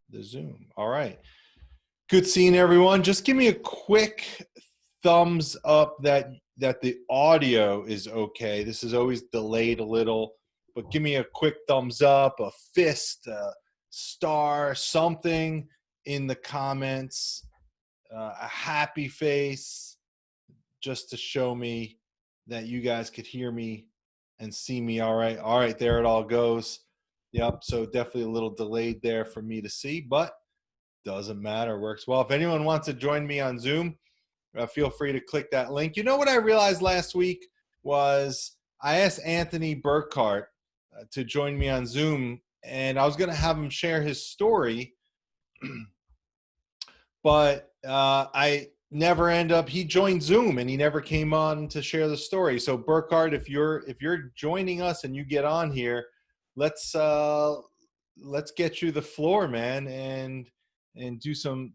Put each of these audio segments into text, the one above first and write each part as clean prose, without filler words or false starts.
the Zoom. All right. Good seeing everyone. Just give me a quick thumbs up that the audio is okay. This is always delayed a little, but give me a quick thumbs up, a fist, a star, something in the comments, a happy face, just to show me that you guys could hear me and see me all right. All right, there it all goes. Yep, so definitely a little delayed there for me to see, but doesn't matter, works well. If anyone wants to join me on Zoom, feel free to click that link. You know what I realized last week was I asked Anthony Burkhart to join me on Zoom, and I was going to have him share his story, but I never end up. He joined Zoom and he never came on to share the story. So Burkhart, if you're joining us and you get on here, let's get you the floor, man, and do some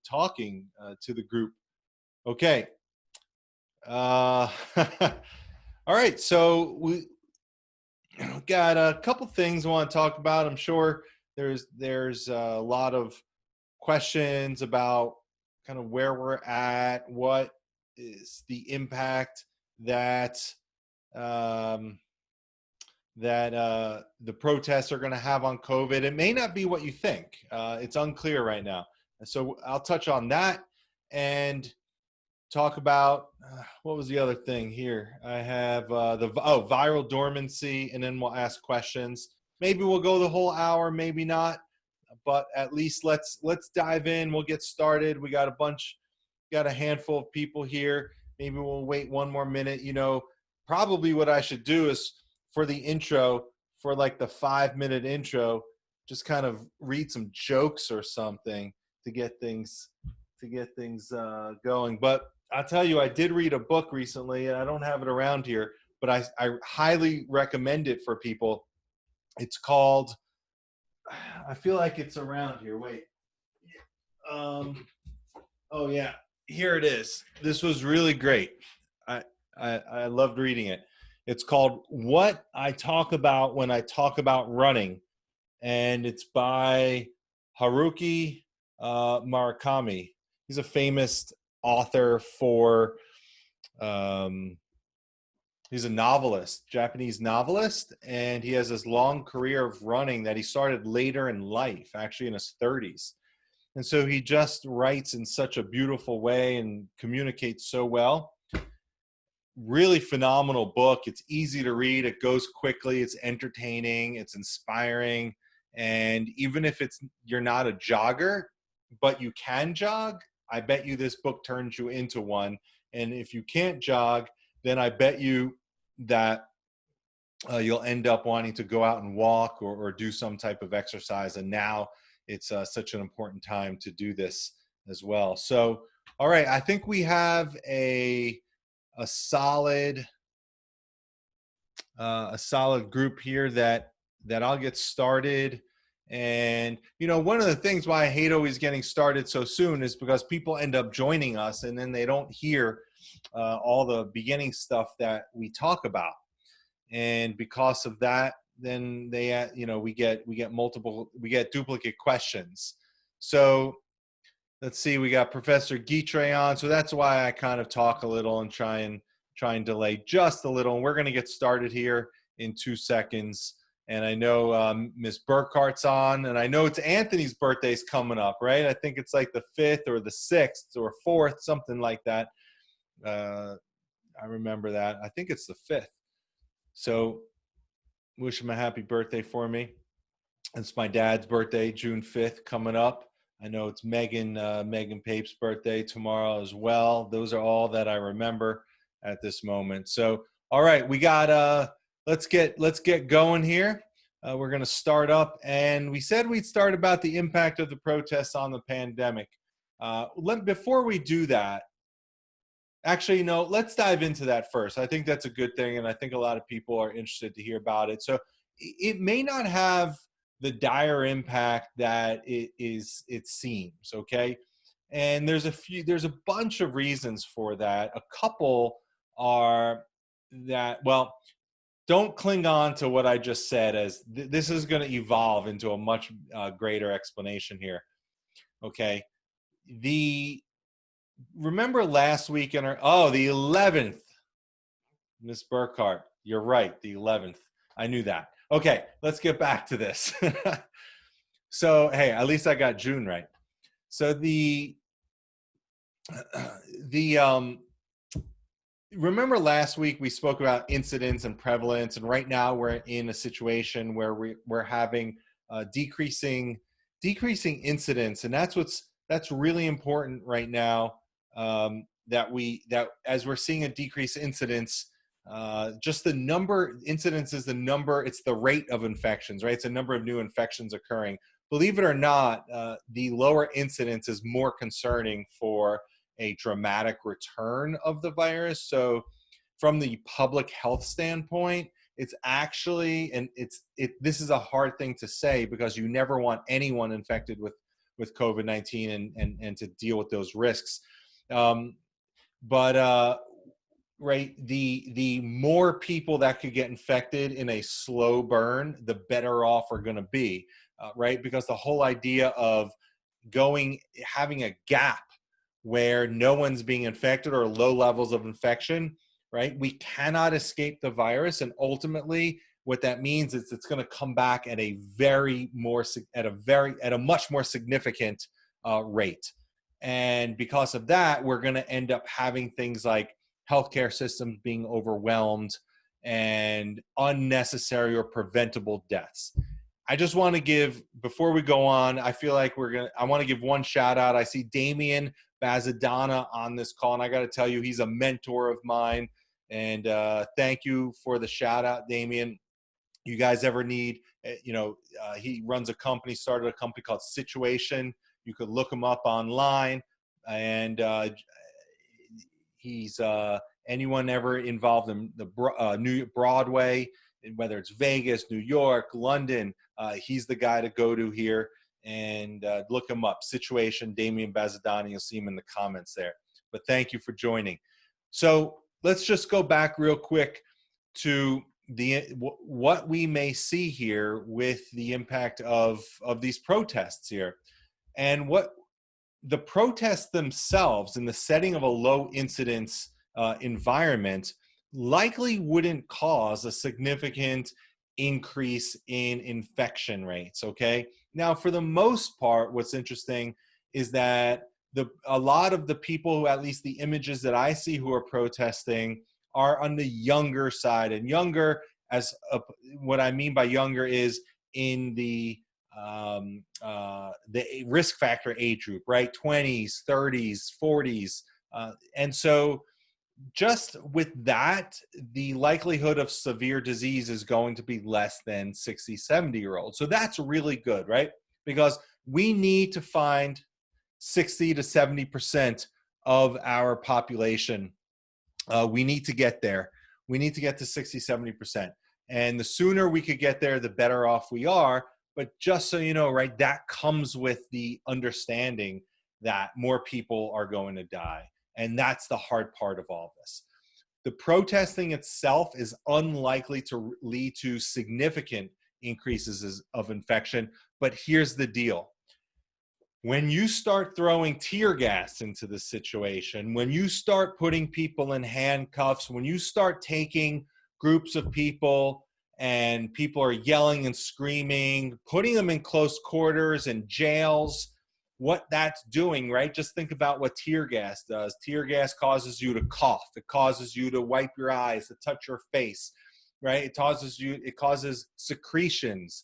talking to the group. Okay. All right. So we got a couple things I want to talk about. I'm sure there's a lot of questions about kind of where we're at, what is the impact that the protests are going to have on COVID. It may not be what you think. It's unclear right now. So I'll touch on that and talk about what was the other thing here. I have viral dormancy, and then we'll ask questions. Maybe we'll go the whole hour, maybe not, but at least let's dive in. We'll get started. We got a handful of people here. Maybe we'll wait one more minute. You know, probably what I should do is for the intro, for like the 5-minute intro, just kind of read some jokes or something to get things going. But I'll tell you, I did read a book recently, and I don't have it around here, but I highly recommend it for people. It's called, I feel like it's around here. Wait. Oh yeah, here it is. This was really great. I loved reading it. It's called What I Talk About When I Talk About Running, and it's by Haruki Murakami. He's a famous author for, he's a novelist, Japanese novelist, and he has this long career of running that he started later in life, actually in his 30s. And so he just writes in such a beautiful way and communicates so well. Really phenomenal book. It's easy to read. It goes quickly. It's entertaining. It's inspiring. And even if you're not a jogger, but you can jog, I bet you this book turns you into one. And if you can't jog, then I bet you that you'll end up wanting to go out and walk or do some type of exercise. And now it's such an important time to do this as well. So, all right, I think we have a solid group here that I'll get started. And you know, one of the things why I hate always getting started so soon is because people end up joining us and then they don't hear all the beginning stuff that we talk about, and because of that, then they we get duplicate questions. So let's see, we got Professor Guitre on, so that's why I kind of talk a little and try and delay just a little. And we're going to get started here in 2 seconds. And I know Ms. Burkhart's on, and I know it's Anthony's birthday's coming up, right? I think it's like the 5th or the 6th or 4th, something like that. I remember that. I think it's the 5th. So wish him a happy birthday for me. It's my dad's birthday, June 5th, coming up. I know it's Megan Pape's birthday tomorrow as well. Those are all that I remember at this moment. So, all right, we got let's get going here. We're going to start up, and we said we'd start about the impact of the protests on the pandemic. Before we do that, actually, no, let's dive into that first. I think that's a good thing, and I think a lot of people are interested to hear about it. So it may not have the dire impact that it seems, okay? And there's a bunch of reasons for that. A couple are that, well, don't cling on to what I just said, as this is going to evolve into a much greater explanation here. Okay. Remember last week the 11th, Miss Burkhart, you're right. The 11th. I knew that. Okay. Let's get back to this. So, hey, at least I got June right. So remember last week we spoke about incidence and prevalence, and right now we're in a situation where we're having decreasing incidence, and that's really important right now. That as we're seeing a decreased incidence, just the number incidence is the number, it's the rate of infections, right? It's a number of new infections occurring. Believe it or not, the lower incidence is more concerning for a dramatic return of the virus. So from the public health standpoint, it's actually, and this is a hard thing to say because you never want anyone infected with COVID-19 and to deal with those risks. Right, the more people that could get infected in a slow burn, the better off we're going to be, right? Because the whole idea of having a gap where no one's being infected or low levels of infection, right? We cannot escape the virus, and ultimately, what that means is it's going to come back at a much more significant rate. And because of that, we're going to end up having things like healthcare systems being overwhelmed and unnecessary or preventable deaths. I just want to give, before we go on, I feel like I want to give one shout out. I see Damian Bazadana on this call, and I got to tell you, he's a mentor of mine. And thank you for the shout out, Damian. You guys ever need, he runs started a company called Situation. You could look him up online. And he's anyone ever involved in the New Broadway, whether it's Vegas, New York, London, he's the guy to go to here. And look him up, Situation, Damian Bazadani. You'll see him in the comments there. But thank you for joining. So let's just go back real quick to what we may see here with the impact of these protests here. And what the protests themselves in the setting of a low incidence environment likely wouldn't cause a significant increase in infection rates, okay? Now, for the most part, what's interesting is that a lot of the people, at least the images that I see who are protesting, are on the younger side. And younger, what I mean by younger is in the risk factor age group, right? 20s, 30s, 40s. And so just with that, the likelihood of severe disease is going to be less than 60, 70-year-olds. So that's really good, right? Because we need to find 60 to 70% of our population. We need to get there. We need to get to 60, 70%. And the sooner we could get there, the better off we are. But just so you know, right, that comes with the understanding that more people are going to die. And that's the hard part of all this. The protesting itself is unlikely to lead to significant increases of infection. But here's the deal. When you start throwing tear gas into the situation, when you start putting people in handcuffs, when you start taking groups of people and people are yelling and screaming, putting them in close quarters and jails, what that's doing, right? Just think about what tear gas does. Tear gas causes you to cough. It causes you to wipe your eyes, to touch your face, right? It causes secretions.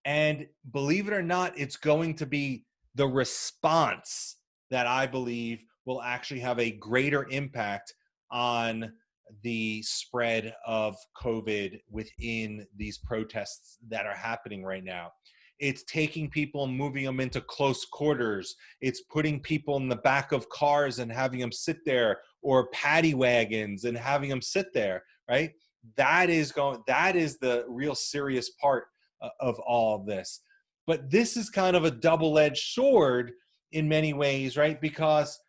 And believe it or not, it's going to be the response that I believe will actually have a greater impact on the spread of COVID within these protests that are happening right now. It's taking people and moving them into close quarters. It's putting people in the back of cars and having them sit there, or paddy wagons and having them sit there, right? That is the real serious part of all of this. But this is kind of a double-edged sword in many ways, right? Because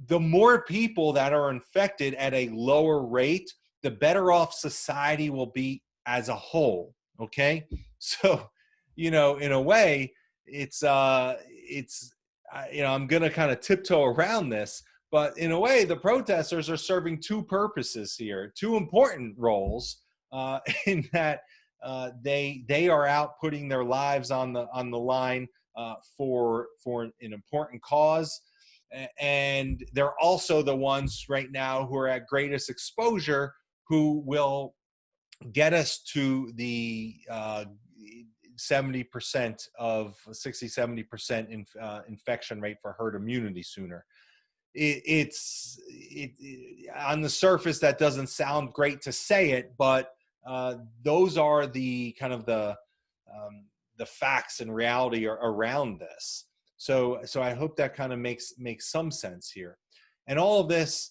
the more people that are infected at a lower rate, the better off society will be as a whole. Okay. So, in a way, I'm going to kind of tiptoe around this, but in a way, the protesters are serving two purposes here, two important roles, in that they are out putting their lives on the line for an important cause, and they're also the ones right now who are at greatest exposure, who will get us to the 70% of 60-70% infection rate for herd immunity sooner. On the surface, that doesn't sound great to say it, but those are the kind of the facts and reality around this. So I hope that kind of makes some sense here. And all of this,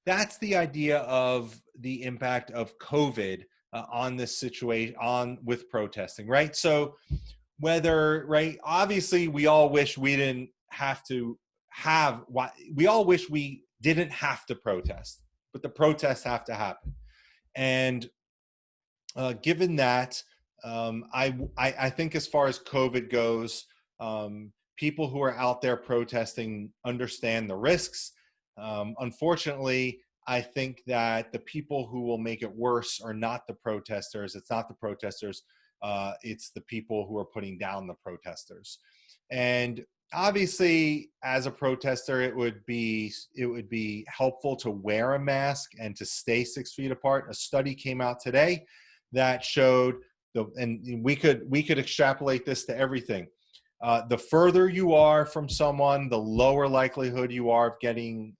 that's the idea of the impact of COVID on this situation with protesting, right? So obviously we all wish we didn't have to protest, but the protests have to happen. And given that, I think as far as COVID goes, people who are out there protesting understand the risks. Unfortunately, I think that the people who will make it worse are not the protesters. It's not the protesters. It's the people who are putting down the protesters. And obviously, as a protester, it would be helpful to wear a mask and to stay 6 feet apart. A study came out today that showed and we could extrapolate this to everything. The further you are from someone, the lower likelihood you are of getting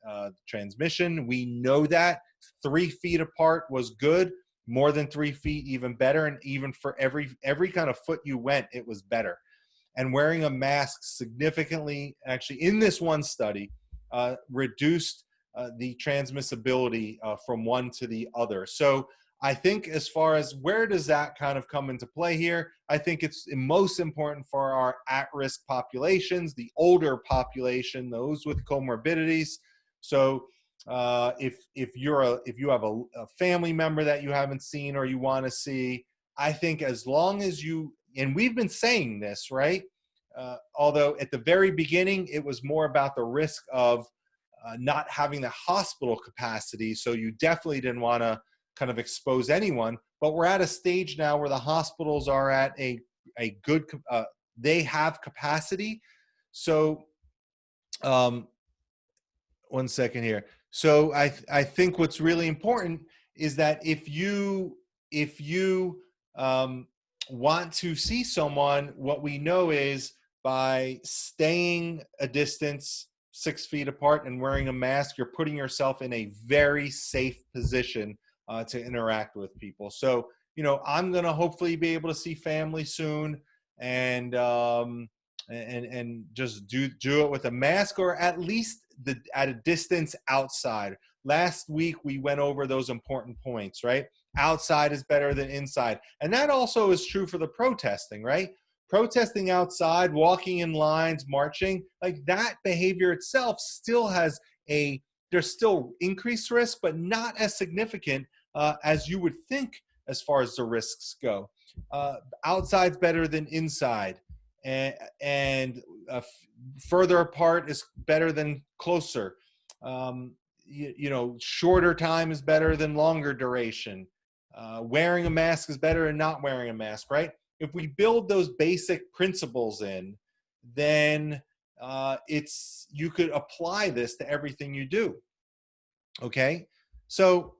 transmission. We know that 3 feet apart was good. More than 3 feet, even better. And even for every kind of foot you went, it was better. And wearing a mask significantly, actually in this one study, reduced the transmissibility from one to the other. So I think as far as where does that kind of come into play here, I think it's most important for our at-risk populations, the older population, those with comorbidities. So if you have a family member that you haven't seen or you want to see, I think as long as and we've been saying this, right? Although at the very beginning, it was more about the risk of not having the hospital capacity. So you definitely didn't want to kind of expose anyone, but we're at a stage now where the hospitals are at a good, they have capacity. So, one second here. So I think what's really important is that if you want to see someone, what we know is by staying a distance 6 feet apart and wearing a mask, you're putting yourself in a very safe position to interact with people. So, I'm going to hopefully be able to see family soon, and just do it with a mask, or at least at a distance outside. Last week we went over those important points, right? Outside is better than inside, and that also is true for the protesting, right? Protesting outside, walking in lines, marching, like that behavior itself still has there's still increased risk, but not as significant as you would think as far as the risks go. Outside's better than inside, and further apart is better than closer. Shorter time is better than longer duration. Wearing a mask is better than not wearing a mask, right? If we build those basic principles in, then you could apply this to everything you do. Okay, so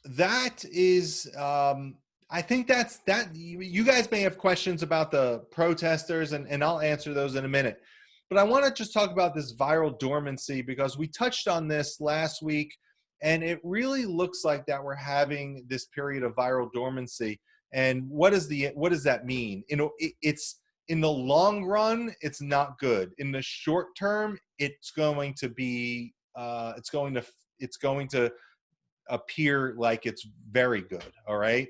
that is, I think that you guys may have questions about the protesters, and I'll answer those in a minute. But I want to just talk about this viral dormancy, because we touched on this last week, and it really looks like that we're having this period of viral dormancy. And what does that mean? It's in the long run, it's not good. In the short term, it's going to be it's going to appear like it's very good. All right.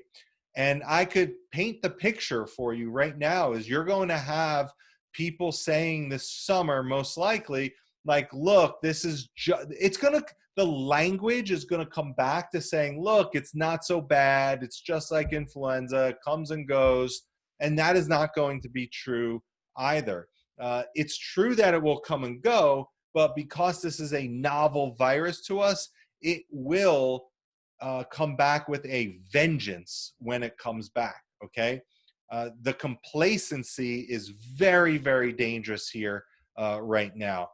And I could paint the picture for you right now. Is you're going to have people saying this summer, most likely, like, look, this is the language is going to come back to saying, look, it's not so bad. It's just like influenza. It comes and goes. And that is not going to be true either. It's true that it will come and go, but because this is a novel virus to us, it will come back with a vengeance when it comes back, okay? The complacency is very, very dangerous here right now,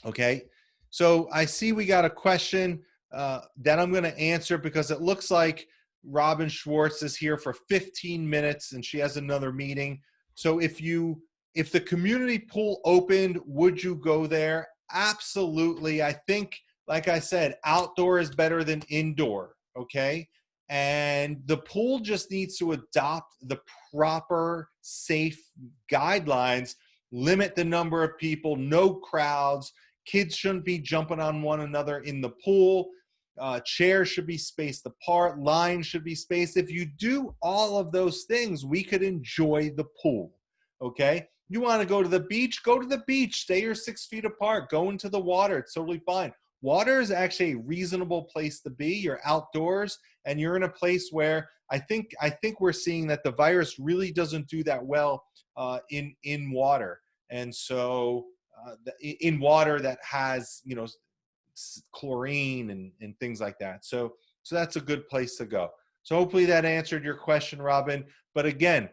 okay? So I see we got a question that I'm going to answer because it looks like Robin Schwartz is here for 15 minutes and she has another meeting. So if the community pool opened, would you go there? Absolutely. I think, like I said, outdoor is better than indoor, okay? And the pool just needs to adopt the proper safe guidelines, limit the number of people, no crowds. Kids shouldn't be jumping on one another in the pool. Chairs should be spaced apart. Lines should be spaced. If you do all of those things, we could enjoy the pool, okay? You want to go to the beach? Go to the beach. Stay your 6 feet apart. Go into the water. It's totally fine. Water is actually a reasonable place to be. You're outdoors, and you're in a place where I think we're seeing that the virus really doesn't do that well in water. And so in water that has, you know, chlorine and things like that. So that's a good place to go. So hopefully that answered your question, Robin. But again,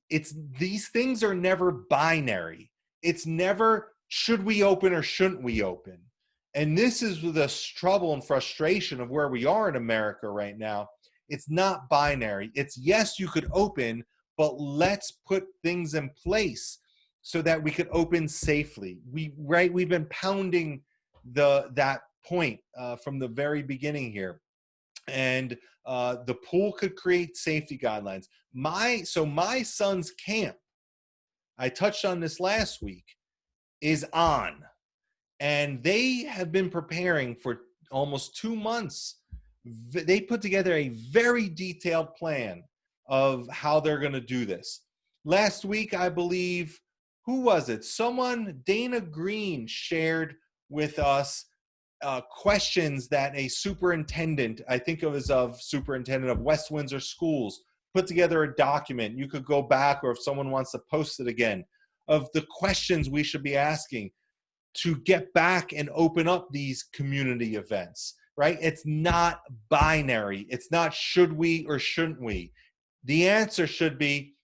these things are never binary. It's never should we open or shouldn't we open. And this is the trouble and frustration of where we are in America right now. It's not binary. It's yes, you could open, but let's put things in place so that we could open safely. We've been pounding that point from the very beginning here. And the pool could create safety guidelines. My son's camp, I touched on this last week, is on. And they have been preparing for almost 2 months. They put together a very detailed plan of how they're going to do this. Last week, I believe, who was it? Dana Green shared with us questions that a superintendent, I think it was of superintendent of West Windsor Schools, put together a document. You could go back, or if someone wants to post it again, of the questions we should be asking to get back and open up these community events, right? It's not binary. It's not should we or shouldn't we. The answer should be,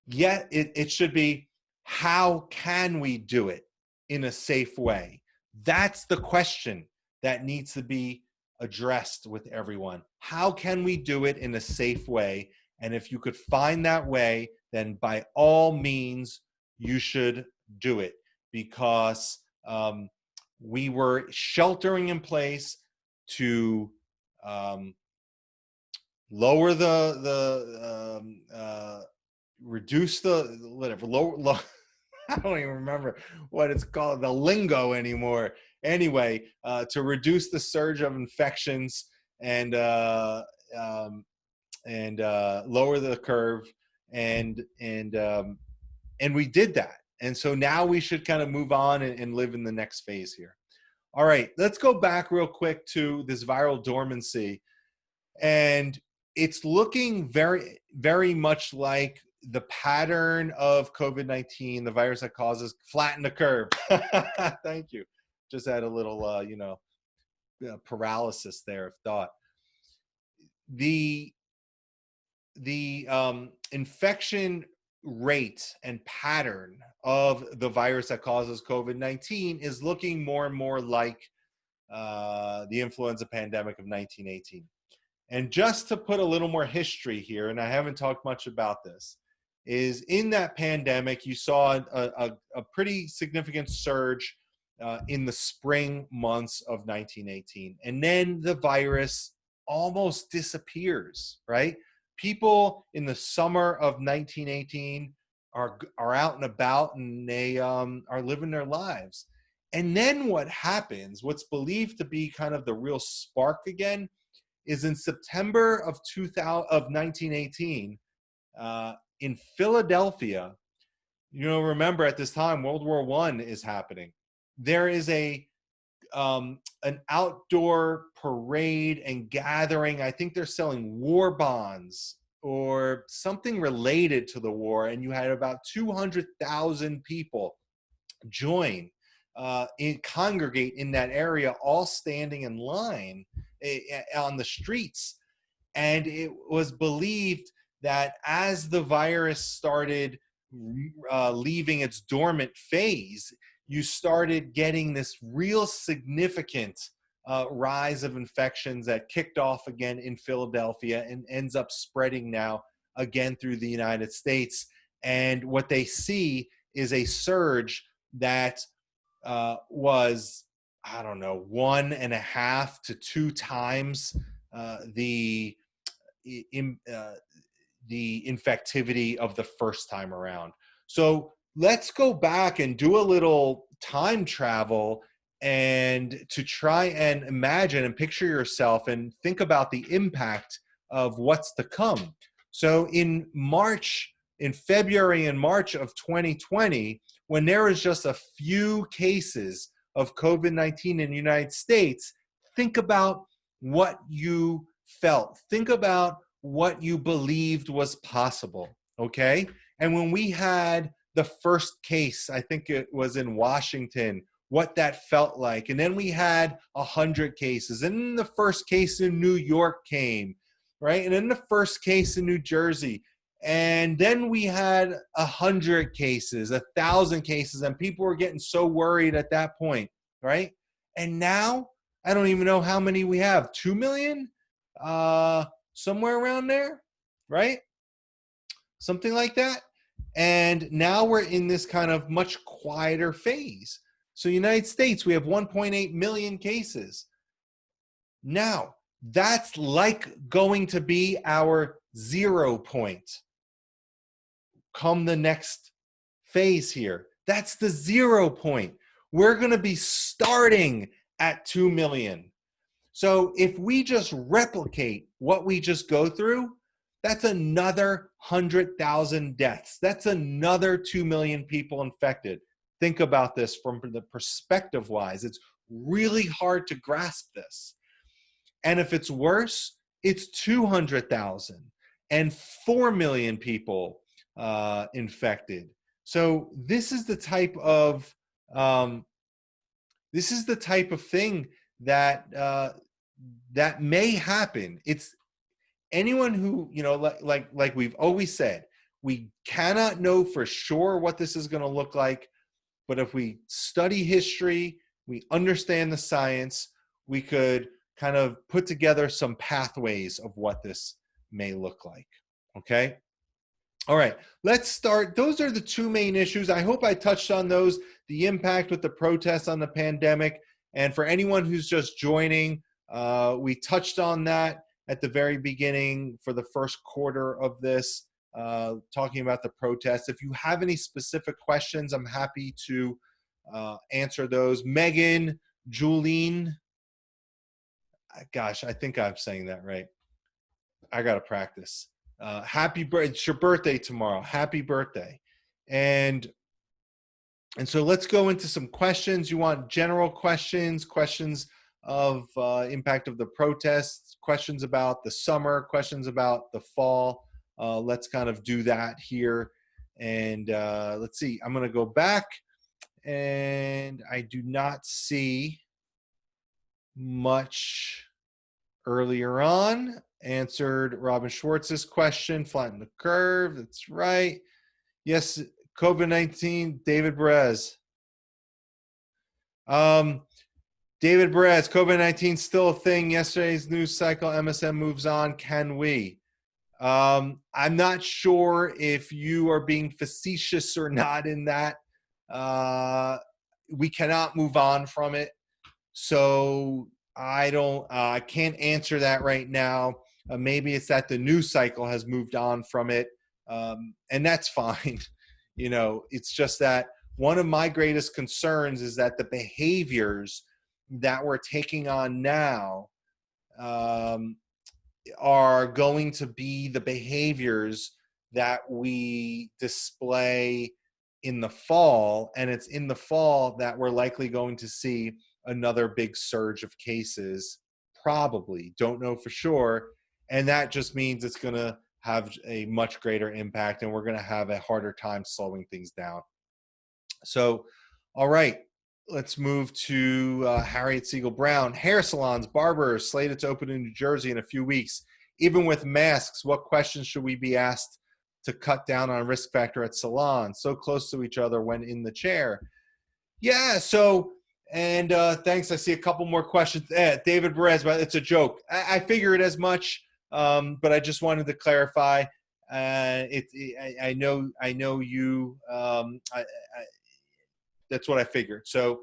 it should be, how can we do it in a safe way? That's the question that needs to be addressed with everyone. How can we do it in a safe way? And if you could find that way, then by all means, you should do it, because we were sheltering in place to lower reduce the whatever low I don't even remember what it's called, the lingo anymore. Anyway, to reduce the surge of infections and lower the curve, and we did that. And so now we should kind of move on and live in the next phase here. All right, let's go back real quick to this viral dormancy. And it's looking very, very much like the pattern of COVID-19, the virus that causes flatten the curve. Thank you. Just had a little, paralysis there of thought. The infection rate and pattern of the virus that causes COVID-19 is looking more and more like the influenza pandemic of 1918. And just to put a little more history here, and I haven't talked much about this, is in that pandemic, you saw a pretty significant surge in the spring months of 1918. And then the virus almost disappears, right? People in the summer of 1918 are out and about, and they are living their lives. And then what happens, what's believed to be kind of the real spark again, is in September of 1918, in Philadelphia, remember at this time, World War I is happening. There is an outdoor parade and gathering. I think they're selling war bonds or something related to the war. And you had about 200,000 people join, congregate in that area, all standing in line on the streets. And it was believed that as the virus started leaving its dormant phase, you started getting this real significant rise of infections that kicked off again in Philadelphia and ends up spreading now again through the United States. And what they see is a surge that was, I don't know, 1.5 to 2 times the infectivity of the first time around. So let's go back and do a little time travel and to try and imagine and picture yourself and think about the impact of what's to come. So in February and March of 2020, when there was just a few cases of COVID-19 in the United States, think about what you felt. Think about what you believed was possible, okay? And when we had the first case, I think it was in Washington, what that felt like. And then we had 100 cases. And then the first case in New York came, right? And then the first case in New Jersey. And then we had 100 cases, 1,000 cases, and people were getting so worried at that point, right? And now, I don't even know how many we have, 2 million? Somewhere around there, right? Something like that. And now we're in this kind of much quieter phase. So United States, we have 1.8 million cases. Now, that's like going to be our 0 point come the next phase here. That's the 0 point. We're going to be starting at 2 million. So if we just replicate what we just go through, that's another 100,000 deaths. That's another 2 million people infected. Think about this from the perspective wise. It's really hard to grasp this. And if it's worse, it's 200,000 and 4 million people infected. So this is the type of thing that that may happen. It's anyone who, like we've always said, we cannot know for sure what this is going to look like. But if we study history, we understand the science, we could kind of put together some pathways of what this may look like. Okay. All right, let's start. Those are the two main issues. I hope I touched on those, the impact with the protests on the pandemic. And for anyone who's just joining, we touched on that at the very beginning for the first quarter of this, talking about the protests. If you have any specific questions, I'm happy to answer those. Megan, Julene, gosh, I think I'm saying that right. I got to practice. Happy birthday. It's your birthday tomorrow. Happy birthday. And so let's go into some questions. You want general questions of impact of the protests, questions about the summer, questions about the fall. Let's kind of do that here. And let's see, I'm going to go back and I do not see much earlier on. Answered Robin Schwartz's question, flatten the curve. That's right. Yes, COVID-19, David Perez. David Perez, COVID-19 still a thing. Yesterday's news cycle, MSM moves on. Can we? I'm not sure if you are being facetious or not in that. We cannot move on from it. So I can't answer that right now. Maybe it's that the news cycle has moved on from it. And that's fine. It's just that one of my greatest concerns is that the behaviors that we're taking on now are going to be the behaviors that we display in the fall, and it's in the fall that we're likely going to see another big surge of cases. Probably, don't know for sure, and that just means it's going to have a much greater impact, and we're going to have a harder time slowing things down. So, all right, let's move to Harriet Siegel Brown. Hair salons, barbers slated to open in New Jersey in a few weeks. Even with masks, what questions should we be asked to cut down on risk factor at salons so close to each other when in the chair? Yeah, so, and thanks. I see a couple more questions. David Perez, but it's a joke. I figured as much, but I just wanted to clarify. I know you. That's what I figured. So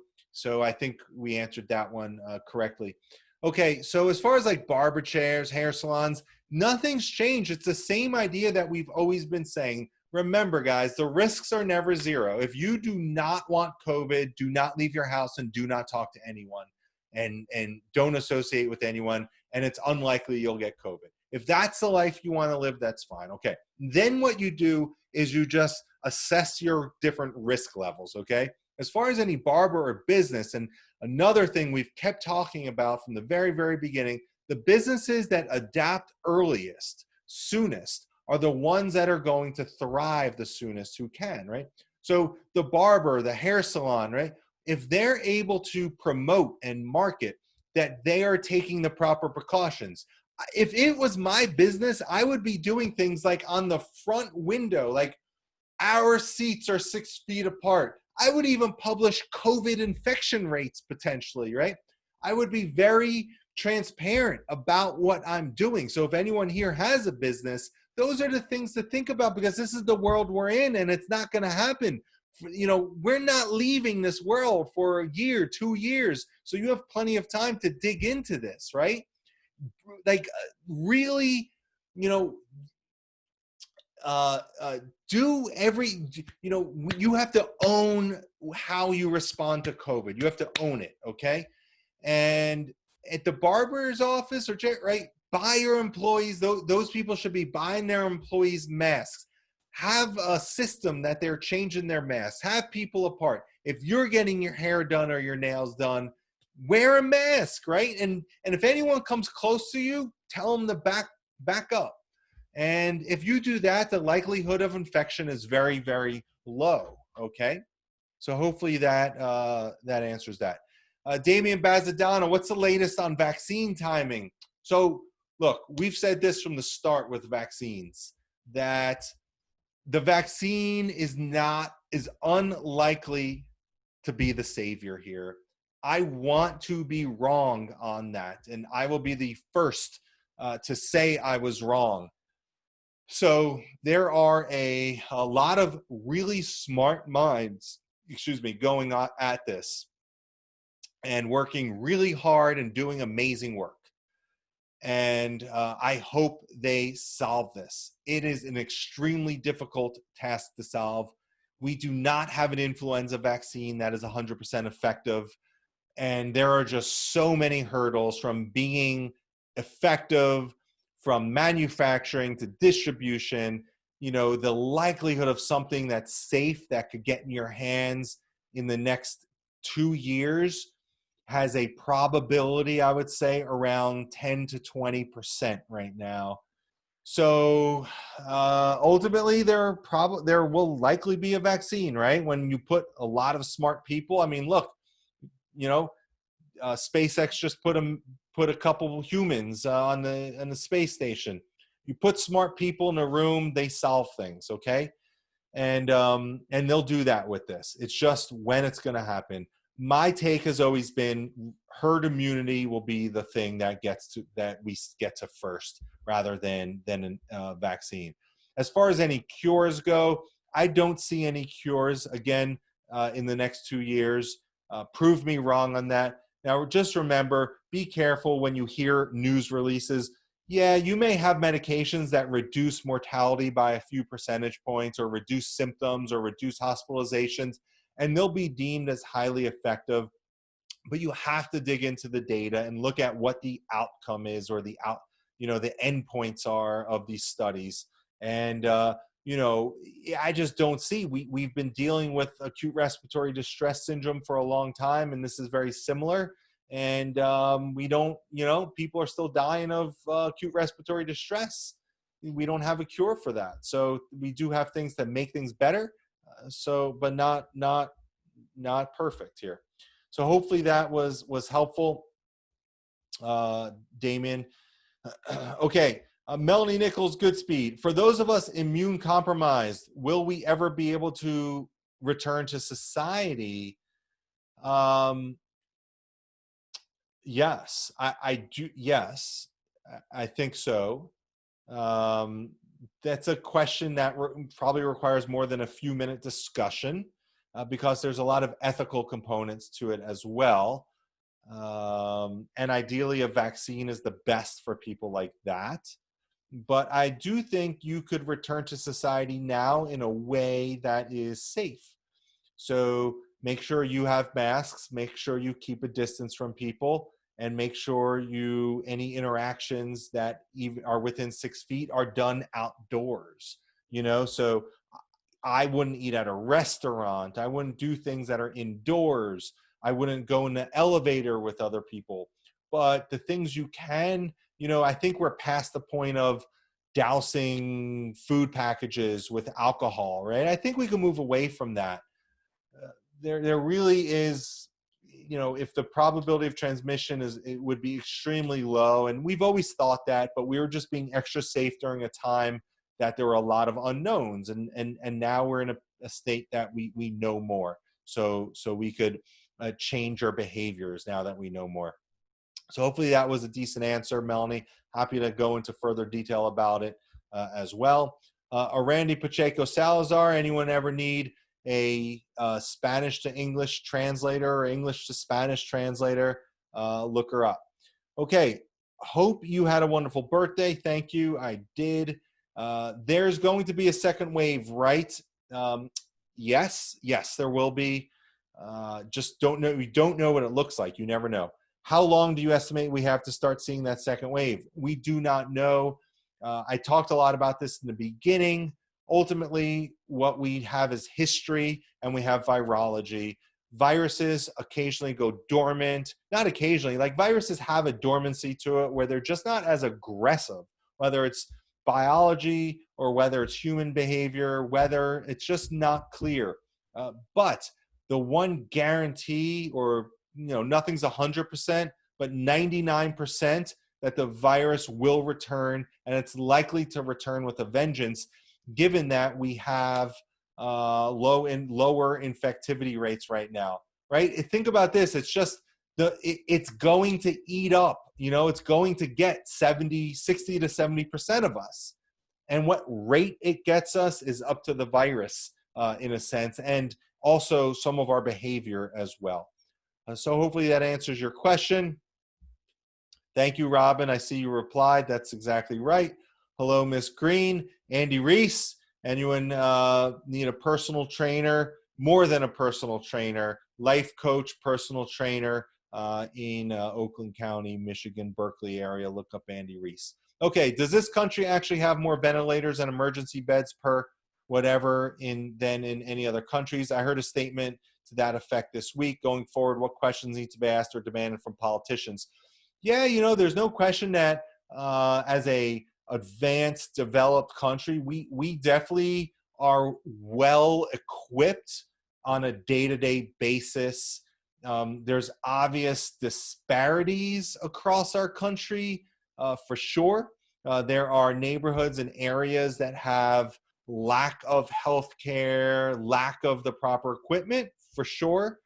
I think we answered that one correctly. Okay, so as far as like barber chairs, hair salons, nothing's changed. It's the same idea that we've always been saying. Remember, guys, the risks are never zero. If you do not want COVID, do not leave your house and do not talk to anyone, and don't associate with anyone, and it's unlikely you'll get COVID. If that's the life you want to live, that's fine. Okay. Then what you do is you just assess your different risk levels, okay? As far as any barber or business, and another thing we've kept talking about from the very, very beginning, the businesses that adapt earliest, soonest, are the ones that are going to thrive the soonest who can, right? So the barber, the hair salon, right? If they're able to promote and market that they are taking the proper precautions. If it was my business, I would be doing things like on the front window, like our seats are 6 feet apart. I would even publish COVID infection rates potentially, right? I would be very transparent about what I'm doing. So if anyone here has a business, those are the things to think about, because this is the world we're in and it's not going to happen. You know, we're not leaving this world for a year, 2 years. So you have plenty of time to dig into this, right? Like really, you know, do every, you know, you have to own how you respond to COVID. You have to own it, okay? And at the barber's office or right, buy your employees, those people should be buying their employees masks. Have a system that they're changing their masks. Have people apart. If you're getting your hair done or your nails done, wear a mask, right? And if anyone comes close to you, tell them to back up. And if you do that, the likelihood of infection is very, very low, okay? So hopefully that that answers that. Damian Bazadana, what's the latest on vaccine timing? So look, we've said this from the start with vaccines, that the vaccine is unlikely to be the savior here. I want to be wrong on that, and I will be the first to say I was wrong. So there are a lot of really smart minds, going on at this and working really hard and doing amazing work. And I hope they solve this. It is an extremely difficult task to solve. We do not have an influenza vaccine that is 100% effective. And there are just so many hurdles, from being effective, from manufacturing to distribution. You know, the likelihood of something that's safe that could get in your hands in the next 2 years has a probability, I would say, around 10 to 20% right now. So ultimately, there will likely be a vaccine, right? When you put a lot of smart people. I mean, look, you know, SpaceX just put a couple humans on the space station. You put smart people in a room, they solve things, okay? And they'll do that with this. It's just when it's going to happen. My take has always been herd immunity will be the thing that we get to first, rather than a vaccine. As far as any cures go, I don't see any cures again in the next 2 years. Prove me wrong on that. Now, just remember, be careful when you hear news releases. Yeah, you may have medications that reduce mortality by a few percentage points, or reduce symptoms, or reduce hospitalizations, and they'll be deemed as highly effective. But you have to dig into the data and look at what the outcome is, or the endpoints are of these studies. And I just don't see. We've been dealing with acute respiratory distress syndrome for a long time, and this is very similar. And we don't, people are still dying of acute respiratory distress. We don't have a cure for that. So we do have things that make things better. But not perfect here. So hopefully that was helpful, Damien. Okay. Melanie Nichols, Goodspeed. For those of us immune compromised, will we ever be able to return to society? Yes, I do. Yes, I think so. That's a question that probably requires more than a few minute discussion because there's a lot of ethical components to it as well. And ideally, a vaccine is the best for people like that. But I do think you could return to society now in a way that is safe. So make sure you have masks, make sure you keep a distance from people, and make sure any interactions that even are within 6 feet are done outdoors. So I wouldn't eat at a restaurant. I wouldn't do things that are indoors. I wouldn't go in the elevator with other people. But the things you can, I think we're past the point of dousing food packages with alcohol, right? I think we can move away from that. There really is, if the probability of transmission it would be extremely low. And we've always thought that, but we were just being extra safe during a time that there were a lot of unknowns. And now we're in a state that we know more. So we could change our behaviors now that we know more. So hopefully that was a decent answer, Melanie. Happy to go into further detail about it as well. Randy Pacheco Salazar, anyone ever need a Spanish to English translator or English to Spanish translator? Look her up. Okay, hope you had a wonderful birthday. Thank you. I did. There's going to be a second wave, right? Yes, there will be. Just don't know. We don't know what it looks like. You never know. How long do you estimate we have to start seeing that second wave? We do not know. I talked a lot about this in the beginning. Ultimately, what we have is history and we have virology. Viruses occasionally go dormant. Not occasionally, like viruses have a dormancy to it where they're just not as aggressive, whether it's biology or whether it's human behavior, whether it's just not clear. But the one guarantee, or nothing's 100%, but 99% that the virus will return, and it's likely to return with a vengeance, given that we have lower infectivity rates right now, right? Think about this. It's just it's going to eat up, it's going to get 60 to 70% of us. And what rate it gets us is up to the virus in a sense, and also some of our behavior as well. So hopefully that answers your question. Thank you, Robin. I see you replied. That's exactly right. Hello, Miss Green. Andy Reese. Anyone need a personal trainer, more than a personal trainer, life coach, personal trainer in Oakland County, Michigan, Berkeley area? Look up Andy Reese. Okay, does this country actually have more ventilators and emergency beds per whatever than in any other countries? I heard a statement to that effect this week. Going forward, what questions need to be asked or demanded from politicians? Yeah, there's no question that as a advanced, developed country, we definitely are well equipped on a day-to-day basis. There's obvious disparities across our country, for sure. There are neighborhoods and areas that have lack of health care, lack of the proper equipment, for sure.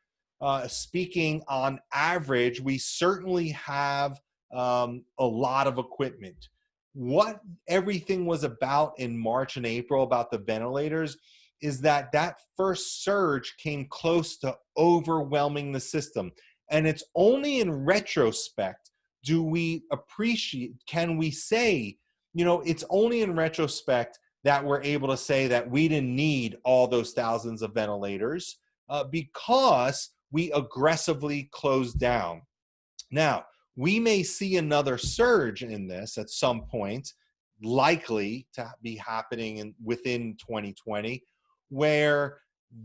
Speaking on average, we certainly have a lot of equipment. What everything was about in March and April about the ventilators is that first surge came close to overwhelming the system. And it's only in retrospect can we say, it's only in retrospect that we're able to say that we didn't need all those thousands of ventilators because we aggressively closed down. Now, we may see another surge in this at some point, likely to be happening within 2020, where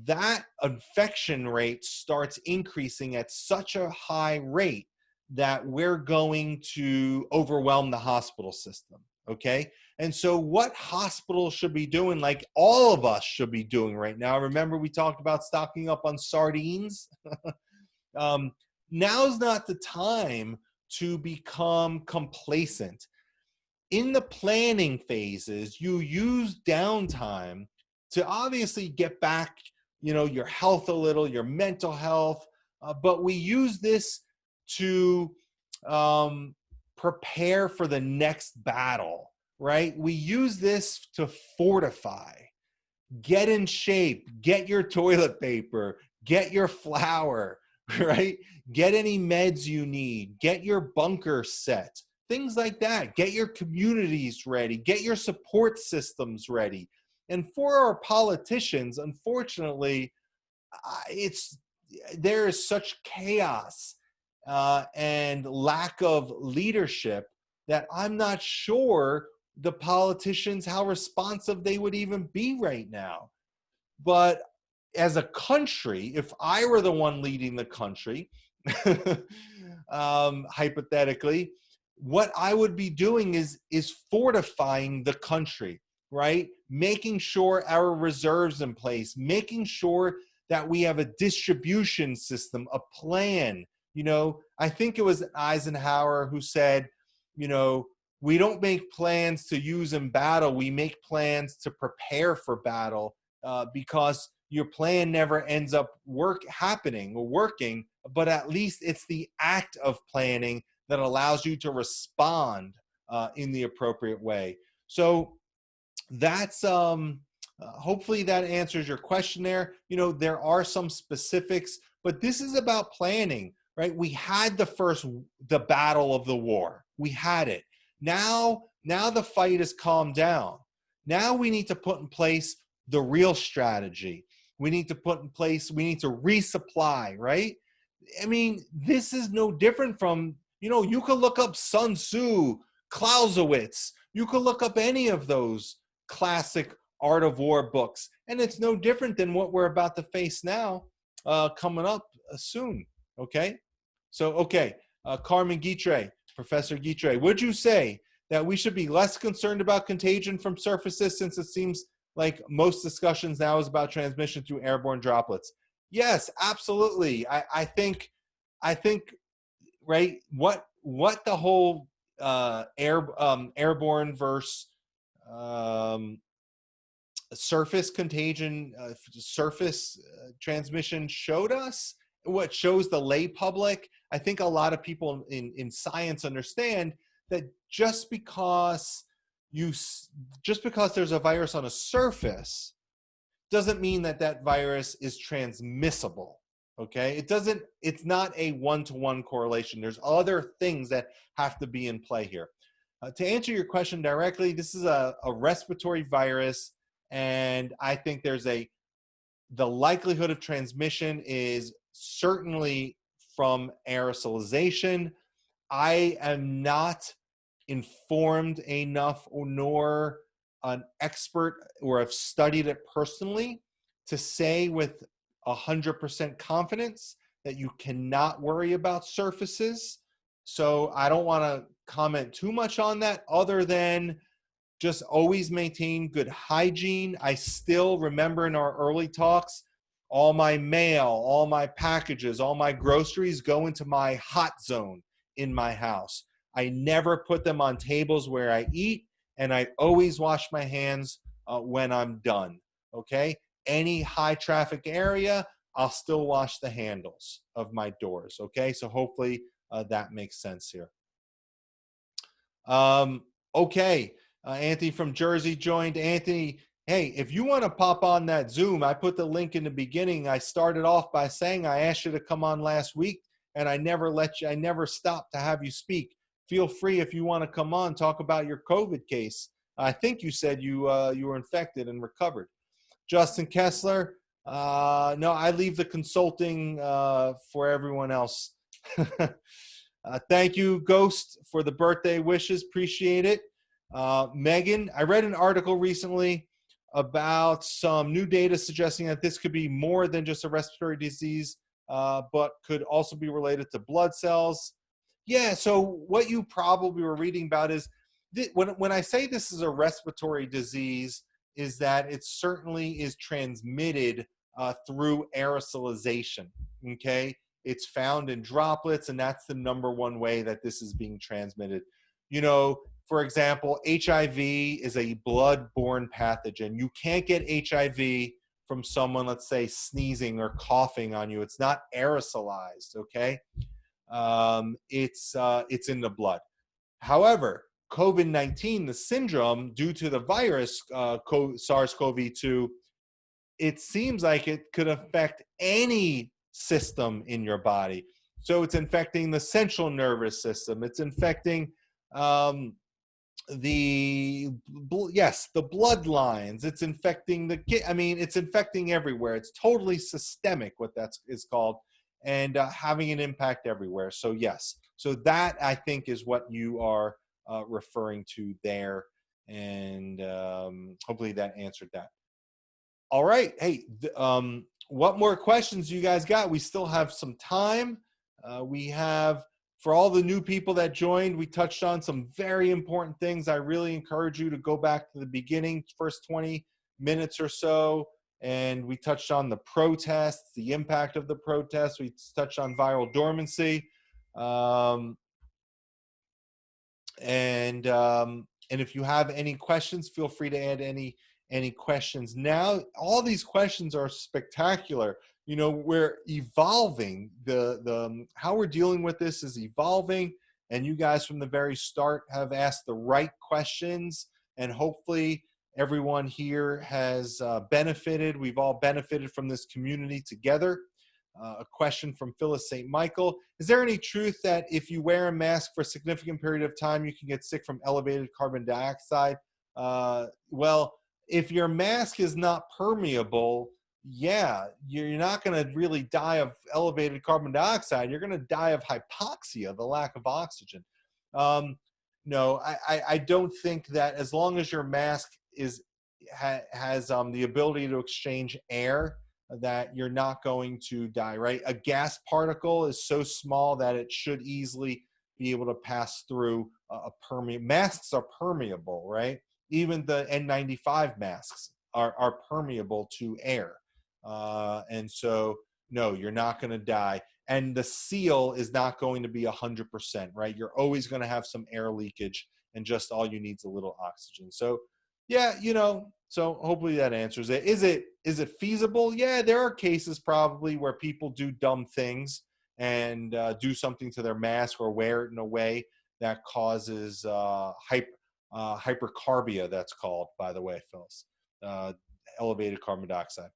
that infection rate starts increasing at such a high rate that we're going to overwhelm the hospital system. Okay. And so, what hospitals should be doing, like all of us should be doing right now? Remember, we talked about stocking up on sardines? um, Now's not the time to become complacent. In the planning phases, you use downtime to obviously get back, your health a little, your mental health, but we use this to prepare for the next battle, right? We use this to fortify. Get in shape, get your toilet paper, get your flour, right? Get any meds you need, get your bunker set, things like that. Get your communities ready, get your support systems ready. And for our politicians, unfortunately, there is such chaos and lack of leadership that I'm not sure the politicians, how responsive they would even be right now. But as a country, if I were the one leading the country, hypothetically, what I would be doing is fortifying the country, right? Making sure our reserves in place, making sure that we have a distribution system, a plan. I think it was Eisenhower who said, we don't make plans to use in battle. We make plans to prepare for battle, because your plan never ends up happening or working, but at least it's the act of planning that allows you to respond in the appropriate way. So that's hopefully that answers your question there. There are some specifics, but this is about planning, right? We had the battle of the war. We had it. Now the fight has calmed down. Now we need to put in place the real strategy. We need to resupply, right? I mean, this is no different from, you could look up Sun Tzu, Clausewitz, you could look up any of those classic art of war books, and it's no different than what we're about to face now, coming up soon. Okay. So, Carmen Guitre, Professor Guitre, would you say that we should be less concerned about contagion from surfaces, since it seems like most discussions now is about transmission through airborne droplets? Yes, absolutely. I think, right, what the whole airborne versus surface contagion, surface transmission showed us, what shows the lay public. I think a lot of people in science understand that just because there's a virus on a surface doesn't mean that virus is transmissible. Okay, it's not a one-to-one correlation. There's other things that have to be in play here. To answer your question directly, this is a respiratory virus, and I think the likelihood of transmission is certainly from aerosolization. I am not informed enough, nor an expert, or have studied it personally, to say with 100% confidence that you cannot worry about surfaces. So I don't want to comment too much on that, other than just always maintain good hygiene. I still remember in our early talks, all my mail, all my packages, all my groceries go into my hot zone in my house. I never put them on tables where I eat, and I always wash my hands when I'm done. Okay? Any high traffic area, I'll still wash the handles of my doors. Okay? So hopefully that makes sense here. Okay. Anthony from Jersey joined. Anthony, hey, if you want to pop on that Zoom, I put the link in the beginning. I started off by saying I asked you to come on last week, and I never stopped to have you speak. Feel free, if you want to come on, talk about your COVID case. I think you said you were infected and recovered. Justin Kessler, no, I leave the consulting for everyone else. Thank you, Ghost, for the birthday wishes. Appreciate it. Megan, I read an article recently about some new data suggesting that this could be more than just a respiratory disease, but could also be related to blood cells. Yeah, so what you probably were reading about is when I say this is a respiratory disease, is that it certainly is transmitted through aerosolization. Okay, it's found in droplets, and that's the number one way that this is being transmitted. You know, for example, HIV is a blood-borne pathogen. You can't get HIV from someone, let's say, sneezing or coughing on you. It's not aerosolized. Okay, it's in the blood. However, COVID-19, the syndrome due to the virus SARS-CoV-2, it seems like it could affect any system in your body. So it's infecting the central nervous system. It's infecting the bloodlines. It's infecting it's infecting everywhere. It's totally systemic, what that is called, and having an impact everywhere. So yes, so that I think is what you are referring to there, and hopefully that answered that. All right. Hey, what more questions you guys got? We still have some time. We have, for all the new people that joined, we touched on some very important things. I really encourage you to go back to the beginning, first 20 minutes or so, and we touched on the protests, the impact of the protests. We touched on viral dormancy. And if you have any questions, feel free to add any questions now. All these questions are spectacular. You know, we're evolving. The how we're dealing with this is evolving, and you guys from the very start have asked the right questions, and hopefully everyone here has benefited. We've all benefited from this community together. A question from Phyllis St. Michael. Is there any truth that if you wear a mask for a significant period of time, you can get sick from elevated carbon dioxide? Well, if your mask is not permeable, yeah, you're not going to really die of elevated carbon dioxide. You're going to die of hypoxia, the lack of oxygen. No, I don't think that as long as your mask has the ability to exchange air, that you're not going to die, right? A gas particle is so small that it should easily be able to pass through masks are permeable, right? Even the N95 masks are permeable to air. And so, no, you're not going to die. And the seal is not going to be 100%, right? You're always going to have some air leakage, and just all you need is a little oxygen. So, yeah, so hopefully that answers it. Is it feasible? Yeah, there are cases probably where people do dumb things and do something to their mask or wear it in a way that causes hypercarbia, that's called, by the way, Phyllis, elevated carbon dioxide.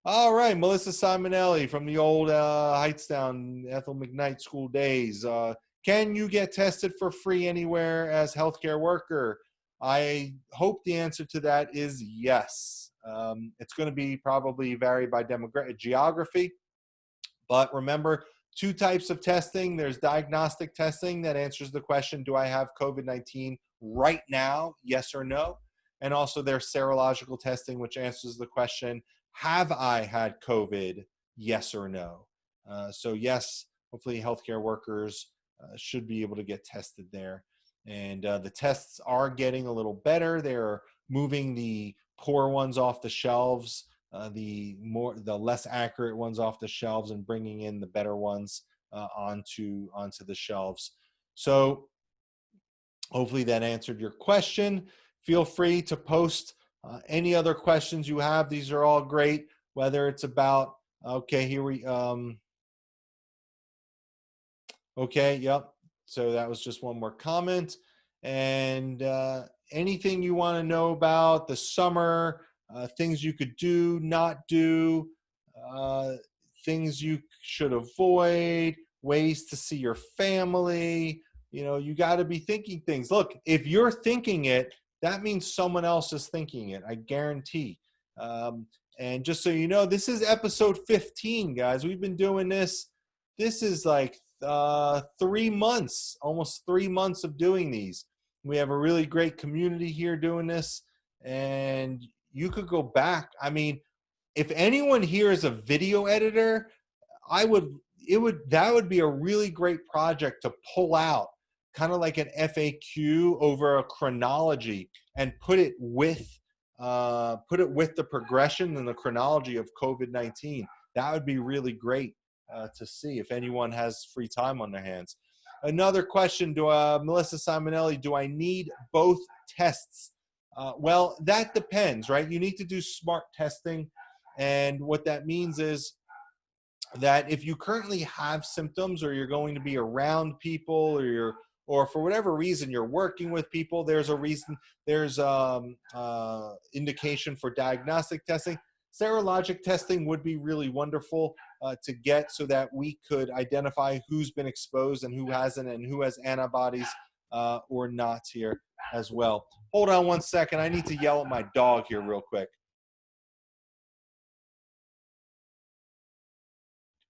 All right, Melissa Simonelli from the old Heightstown Ethel McKnight School days. Can you get tested for free anywhere as healthcare worker? I hope the answer to that is yes. It's going to be probably vary by geography, but remember, two types of testing. There's diagnostic testing that answers the question, do I have COVID-19 right now, yes or no? And also there's serological testing, which answers the question, have I had COVID, yes or no? So yes, hopefully healthcare workers should be able to get tested there. And the tests are getting a little better. They're moving the poor ones off the shelves, the less accurate ones off the shelves, and bringing in the better ones onto the shelves. So hopefully that answered your question. Feel free to post any other questions you have. These are all great, whether it's about, okay, okay, yep. So that was just one more comment. And anything you want to know about the summer, things you could do, not do, things you should avoid, ways to see your family. You got to be thinking things. Look, if you're thinking it, that means someone else is thinking it, I guarantee. And just so you know, this is episode 15, guys. We've been doing this. This is like 3 months, almost 3 months of doing these. We have a really great community here doing this, and you could go back. I mean, if anyone here is a video editor, I would that would be a really great project to pull out, kind of like an FAQ over a chronology, and put it with the progression and the chronology of COVID-19. That would be really great to see if anyone has free time on their hands. Another question, Melissa Simonelli, do I need both tests? Well, that depends, right? You need to do smart testing. And what that means is that if you currently have symptoms, or you're going to be around people, or for whatever reason you're working with people, there's indication for diagnostic testing. Serologic testing would be really wonderful to get, so that we could identify who's been exposed and who hasn't, and who has antibodies or not here as well. Hold on one second. I need to yell at my dog here real quick.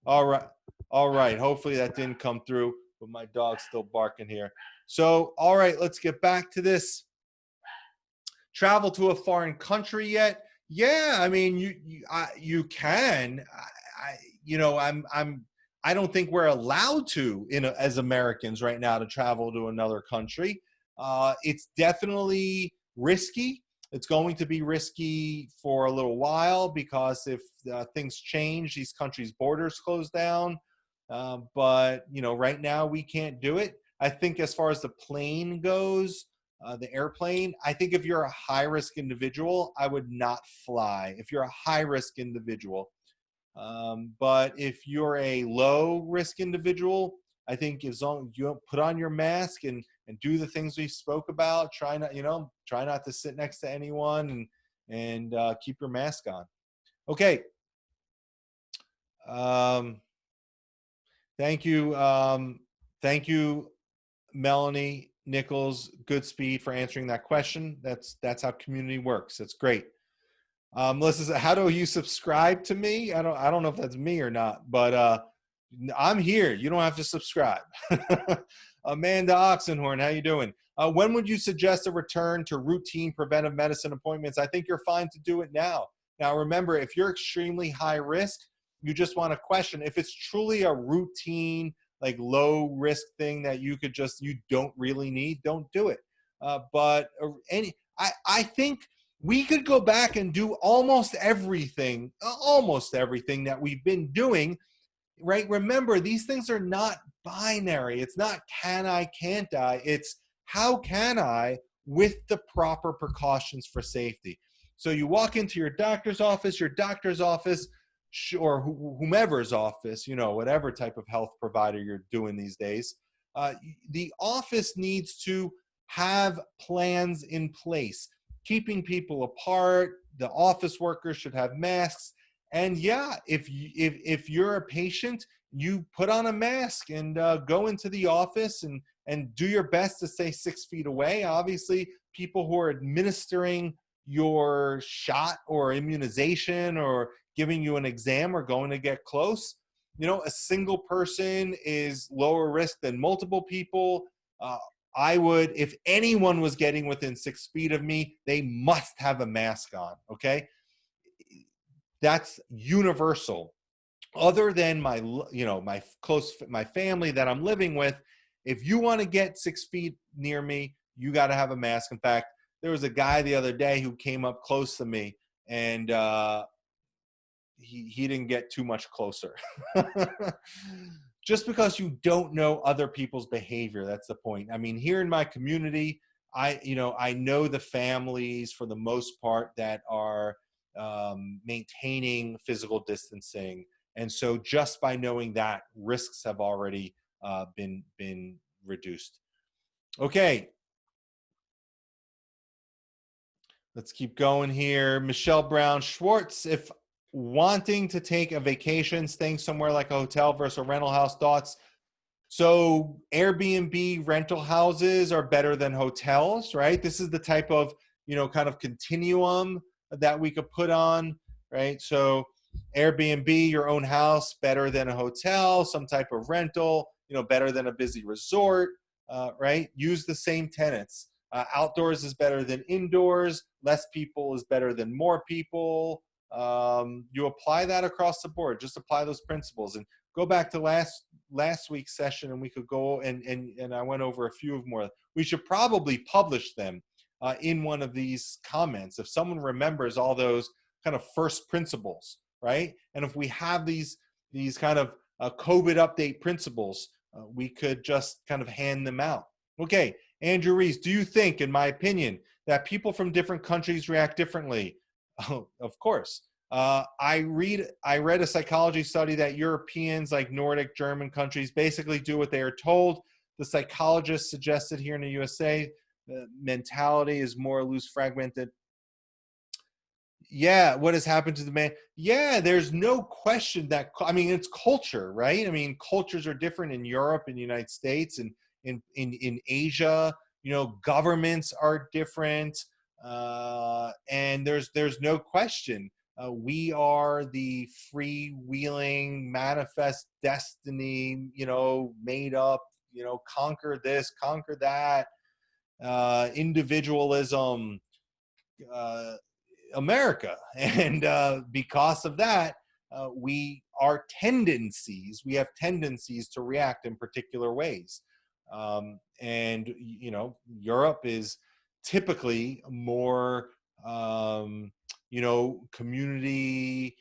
All right. Hopefully that didn't come through, but my dog's still barking here. So, all right, let's get back to this. Travel to a foreign country yet? Yeah, I mean, you can. I don't think we're allowed to, as Americans right now, to travel to another country. It's definitely risky. It's going to be risky for a little while, because if things change, these countries' borders close down. But right now we can't do it. I think as far as the plane goes, the airplane, I think if you're a high-risk individual, I would not fly. If you're a high-risk individual. But if you're a low-risk individual, I think as long as you put on your mask and do the things we spoke about, try not to sit next to anyone, and keep your mask on. Okay. Thank you, Melanie Nichols Goodspeed, for answering that question. That's how community works. That's great. Melissa, how do you subscribe to me? I don't know if that's me or not, but I'm here. You don't have to subscribe. Amanda Oxenhorn, how you doing? When would you suggest a return to routine preventive medicine appointments? I think you're fine to do it now. Now, remember, if you're extremely high risk, you just want to question. If it's truly a routine, like low risk thing that you don't really need, don't do it. I think we could go back and do almost everything that we've been doing, right? Remember, these things are not binary. It's not can I, can't I. It's how can I, with the proper precautions for safety. So you walk into your doctor's office, or whomever's office, whatever type of health provider you're doing these days, the office needs to have plans in place, keeping people apart. The office workers should have masks. And yeah, if you're a patient, you put on a mask and go into the office and do your best to stay 6 feet away. Obviously, people who are administering your shot or immunization or giving you an exam are going to get close. A single person is lower risk than multiple people. If anyone was getting within 6 feet of me, they must have a mask on, okay? That's universal. Other than my family that I'm living with, if you want to get 6 feet near me, you got to have a mask. In fact, there was a guy the other day who came up close to me, and he didn't get too much closer. Just because you don't know other people's behavior, that's the point. I mean, here in my community, I know the families for the most part that are maintaining physical distancing, and so just by knowing that, risks have already been reduced. Okay, let's keep going here. Michelle Brown Schwartz, if wanting to take a vacation, staying somewhere like a hotel versus a rental house, thoughts? So Airbnb rental houses are better than hotels, right? This is the type of, kind of continuum that we could put on, right? So Airbnb, your own house, better than a hotel. Some type of rental, better than a busy resort, right? Use the same tenants. Outdoors is better than indoors. Less people is better than more people. You apply that across the board. Just apply those principles and go back to last week's session, and we could go and I went over a few of more. We should probably publish them in one of these comments if someone remembers all those kind of first principles, right? And if we have these kind of COVID update principles, we could just kind of hand them out. Okay, Andrew Reese, do you think, in my opinion, that people from different countries react differently? Oh, of course. I read a psychology study that Europeans, like Nordic, German countries, basically do what they are told. The psychologist suggested here in the USA, the mentality is more loose, fragmented. Yeah, what has happened to the man? Yeah, there's no question that, I mean, it's culture, right? I mean, cultures are different in Europe, in the United States, and in Asia. You know, governments are different, and there's no question. We are the freewheeling, manifest destiny, you know, made up, you know, conquer this, conquer that, individualism, America. And because of that, we have tendencies to react in particular ways. And, you know, Europe is typically more, you know, community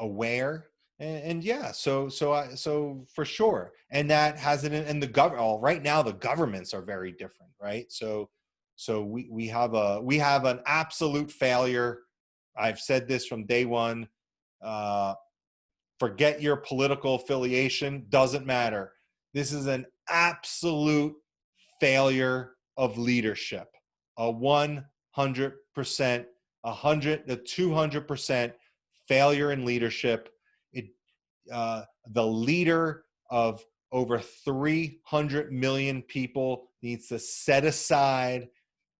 aware. And yeah, so for sure. And that has an, and the government, right now the governments are very different, right? So we have an absolute failure. I've said this from day one. Forget your political affiliation, doesn't matter. This is an absolute failure of leadership. A 100%, 100 to 200% failure in leadership. The leader of over 300 million people needs to set aside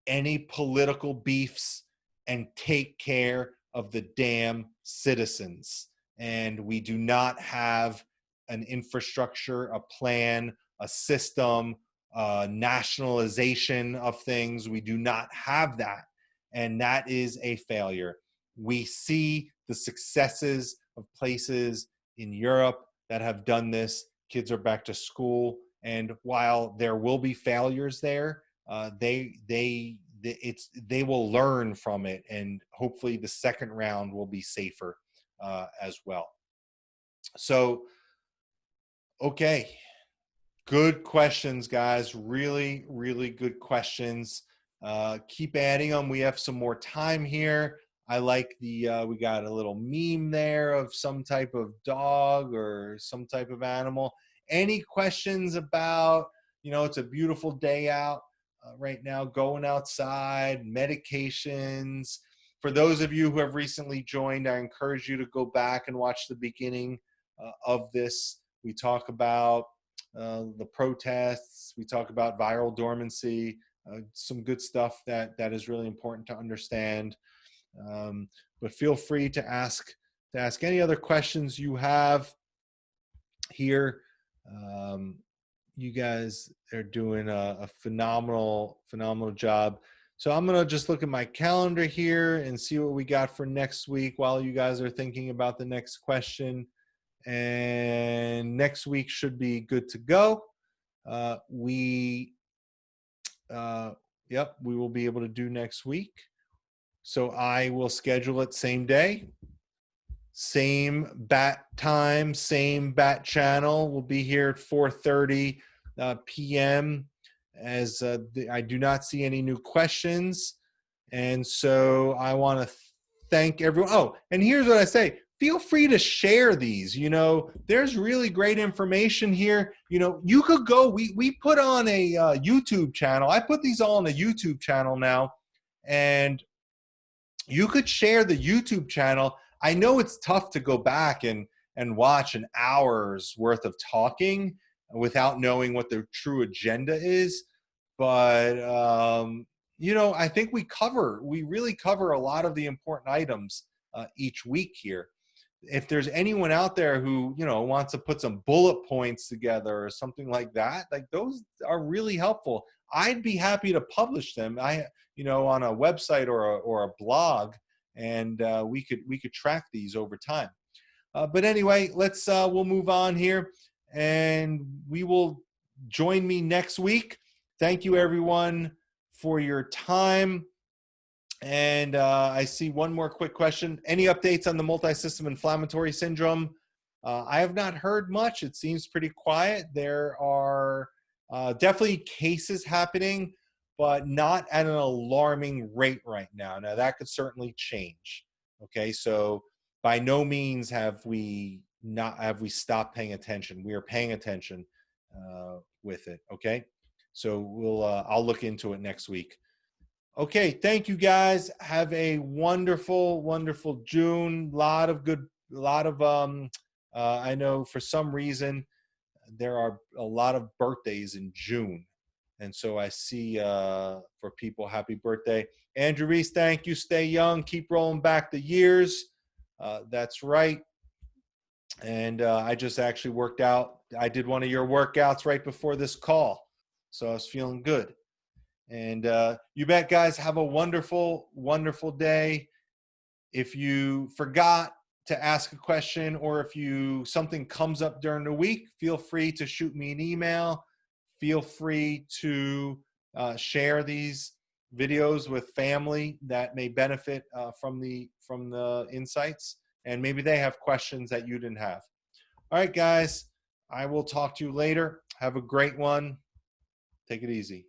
any political beefs and take care of the damn citizens. And we do not have an infrastructure, a plan, a system, nationalization of things. We do not have that. And that is a failure. We see the successes of places in Europe that have done this. Kids are back to school. And while there will be failures there, they will learn from it. And hopefully the second round will be safer as well. So, okay. Good questions, guys. Really, really good questions. Keep adding them. We have some more time here. I like we got a little meme there of some type of dog or some type of animal. Any questions about, you know, it's a beautiful day out right now, going outside, medications. For those of you who have recently joined, I encourage you to go back and watch the beginning of this. We talk about the protests. We talk about viral dormancy, some good stuff that is really important to understand. But feel free to ask any other questions you have here. You guys are doing a phenomenal job. So I'm gonna just look at my calendar here and see what we got for next week while you guys are thinking about the next question. And next week should be good to go. We will be able to do next week. So I will schedule it same day, same bat time, same bat channel. We'll be here at 4:30 p.m. as I do not see any new questions. And so I want to thank everyone. Oh, and here's what I say. Feel free to share these. You know, there's really great information here. You know, you could go, we put on a YouTube channel. I put these all on a YouTube channel now. And you could share the YouTube channel. I know it's tough to go back and watch an hour's worth of talking without knowing what the true agenda is. But, you know, I think we really cover a lot of the important items each week here. if there's anyone out there who, you know, wants to put some bullet points together or something like that, like those are really helpful. I'd be happy to publish them, you know, on a website or a blog, and we could track these over time. But anyway, we'll move on here, and we will join me next week. Thank you, everyone, for your time. And I see one more quick question. Any updates on the multi-system inflammatory syndrome? I have not heard much. It seems pretty quiet. There are definitely cases happening, but not at an alarming rate right now. Now, that could certainly change. Okay, so by no means have we stopped paying attention. We are paying attention with it. Okay, so I'll look into it next week. Okay, thank you guys. Have a wonderful, wonderful June. I know for some reason there are a lot of birthdays in June. And so I see for people, happy birthday. Andrew Reese, thank you. Stay young. Keep rolling back the years. That's right. And I just actually worked out. I did one of your workouts right before this call. So I was feeling good. And you bet, guys, have a wonderful, wonderful day. If you forgot to ask a question, or if something comes up during the week, feel free to shoot me an email. Feel free to share these videos with family that may benefit from the insights, and maybe they have questions that you didn't have. All right, guys, I will talk to you later. Have a great one. Take it easy.